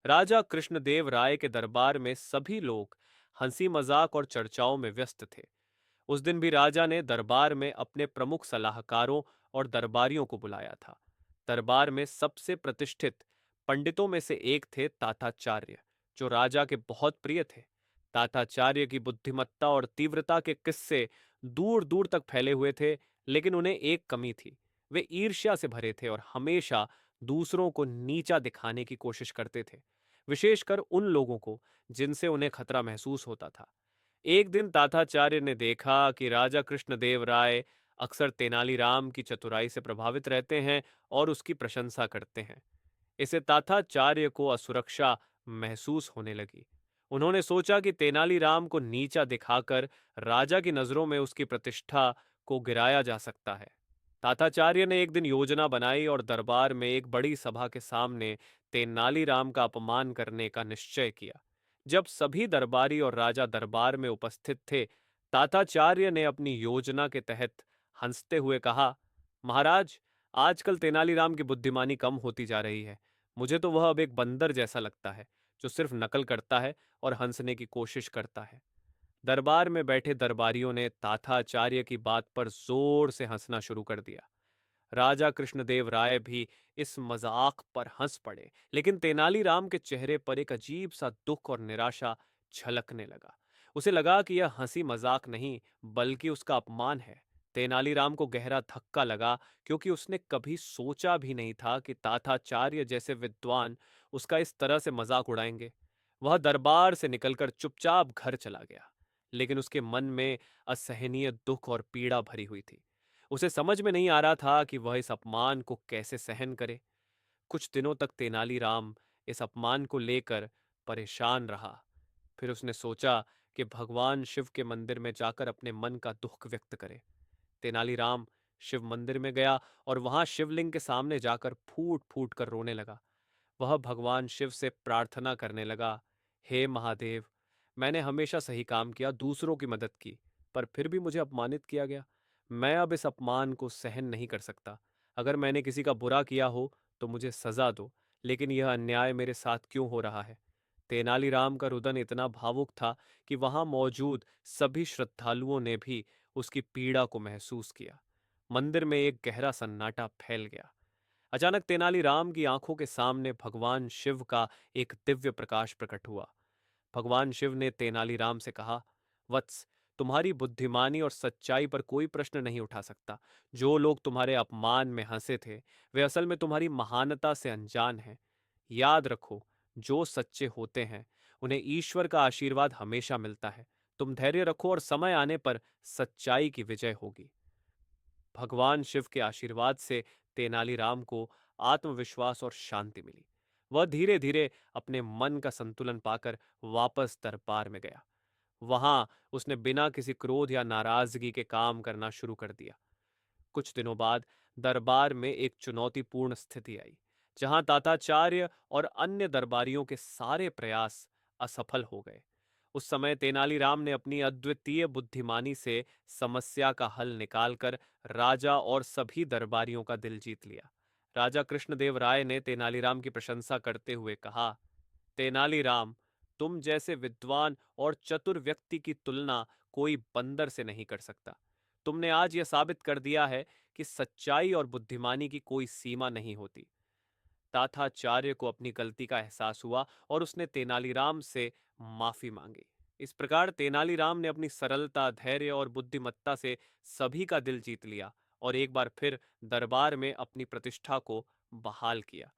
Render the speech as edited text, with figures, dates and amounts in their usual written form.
राजा कृष्णदेव राय के दरबार में सभी लोग हंसी मजाक और चर्चाओं में व्यस्त थे। उस दिन भी राजा ने दरबार में अपने प्रमुख सलाहकारों और दरबारियों को बुलाया था। दरबार में सबसे प्रतिष्ठित पंडितों में से एक थे ताताचार्य, जो राजा के बहुत प्रिय थे। ताताचार्य की बुद्धिमत्ता और तीव्रता के किस्से दूर दूर तक फैले हुए थे, लेकिन उन्हें एक कमी थी। वे ईर्ष्या से भरे थे और हमेशा दूसरों को नीचा दिखाने की कोशिश करते थे, विशेषकर उन लोगों को जिनसे उन्हें खतरा महसूस होता था। एक दिन ताताचार्य ने देखा कि राजा कृष्णदेव राय अक्सर तेनालीराम की चतुराई से प्रभावित रहते हैं और उसकी प्रशंसा करते हैं। इसे ताताचार्य को असुरक्षा महसूस होने लगी। उन्होंने सोचा कि तेनालीराम को नीचा दिखाकर राजा की नजरों में उसकी प्रतिष्ठा को गिराया जा सकता है। ताताचार्य ने एक दिन योजना बनाई और दरबार में एक बड़ी सभा के सामने तेनालीराम का अपमान करने का निश्चय किया। जब सभी दरबारी और राजा दरबार में उपस्थित थे, ताताचार्य ने अपनी योजना के तहत हंसते हुए कहा, महाराज, आजकल तेनालीराम की बुद्धिमानी कम होती जा रही है। मुझे तो वह अब एक बंदर जैसा लगता है, जो सिर्फ नकल करता है और हंसने की कोशिश करता है। दरबार में बैठे दरबारियों ने ताताचार्य की बात पर जोर से हंसना शुरू कर दिया। राजा कृष्णदेव राय भी इस मजाक पर हंस पड़े, लेकिन तेनालीराम के चेहरे पर एक अजीब सा दुख और निराशा झलकने लगा। उसे लगा कि यह हंसी मजाक नहीं, बल्कि उसका अपमान है। तेनालीराम को गहरा धक्का लगा, क्योंकि उसने कभी सोचा भी नहीं था कि ताताचार्य जैसे विद्वान उसका इस तरह से मजाक उड़ाएंगे। वह दरबार से निकलकर चुपचाप घर चला गया, लेकिन उसके मन में असहनीय दुख और पीड़ा भरी हुई थी। उसे समझ में नहीं आ रहा था कि वह इस अपमान को कैसे सहन करे। कुछ दिनों तक तेनालीराम इस अपमान को लेकर परेशान रहा। फिर उसने सोचा कि भगवान शिव के मंदिर में जाकर अपने मन का दुख व्यक्त करे। तेनालीराम शिव मंदिर में गया और वहां शिवलिंग के सामने जाकर फूट फूट कर रोने लगा। वह भगवान शिव से प्रार्थना करने लगा, हे महादेव, मैंने हमेशा सही काम किया, दूसरों की मदद की, पर फिर भी मुझे अपमानित किया गया। मैं अब इस अपमान को सहन नहीं कर सकता। अगर मैंने किसी का बुरा किया हो तो मुझे सजा दो, लेकिन यह अन्याय मेरे साथ क्यों हो रहा है? तेनालीराम का रुदन इतना भावुक था कि वहां मौजूद सभी श्रद्धालुओं ने भी उसकी पीड़ा को महसूस किया। मंदिर में एक गहरा सन्नाटा फैल गया। अचानक तेनालीराम की आंखों के सामने भगवान शिव का एक दिव्य प्रकाश प्रकट हुआ। भगवान शिव ने तेनालीराम से कहा, वत्स, तुम्हारी बुद्धिमानी और सच्चाई पर कोई प्रश्न नहीं उठा सकता। जो लोग तुम्हारे अपमान में हंसे थे, वे असल में तुम्हारी महानता से अनजान हैं। याद रखो, जो सच्चे होते हैं उन्हें ईश्वर का आशीर्वाद हमेशा मिलता है। तुम धैर्य रखो और समय आने पर सच्चाई की विजय होगी। भगवान शिव के आशीर्वाद से तेनालीराम को आत्मविश्वास और शांति मिली। वह धीरे धीरे अपने मन का संतुलन पाकर वापस दरबार में गया। वहां उसने बिना किसी क्रोध या नाराजगी के काम करना शुरू कर दिया। कुछ दिनों बाद दरबार में एक चुनौतीपूर्ण स्थिति आई, जहां ताताचार्य और अन्य दरबारियों के सारे प्रयास असफल हो गए। उस समय तेनालीराम ने अपनी अद्वितीय बुद्धिमानी से समस्या का हल निकालकर राजा और सभी दरबारियों का दिल जीत लिया। राजा कृष्णदेव राय ने तेनालीराम की प्रशंसा करते हुए कहा, तेनालीराम, तुम जैसे विद्वान और चतुर व्यक्ति की तुलना कोई बंदर से नहीं कर सकता। तुमने आज यह साबित कर दिया है कि सच्चाई और बुद्धिमानी की कोई सीमा नहीं होती। ताथाचार्य को अपनी गलती का एहसास हुआ और उसने तेनालीराम से माफी मांगी। इस प्रकार तेनालीराम ने अपनी सरलता, धैर्य और बुद्धिमत्ता से सभी का दिल जीत लिया और एक बार फिर दरबार में अपनी प्रतिष्ठा को बहाल किया।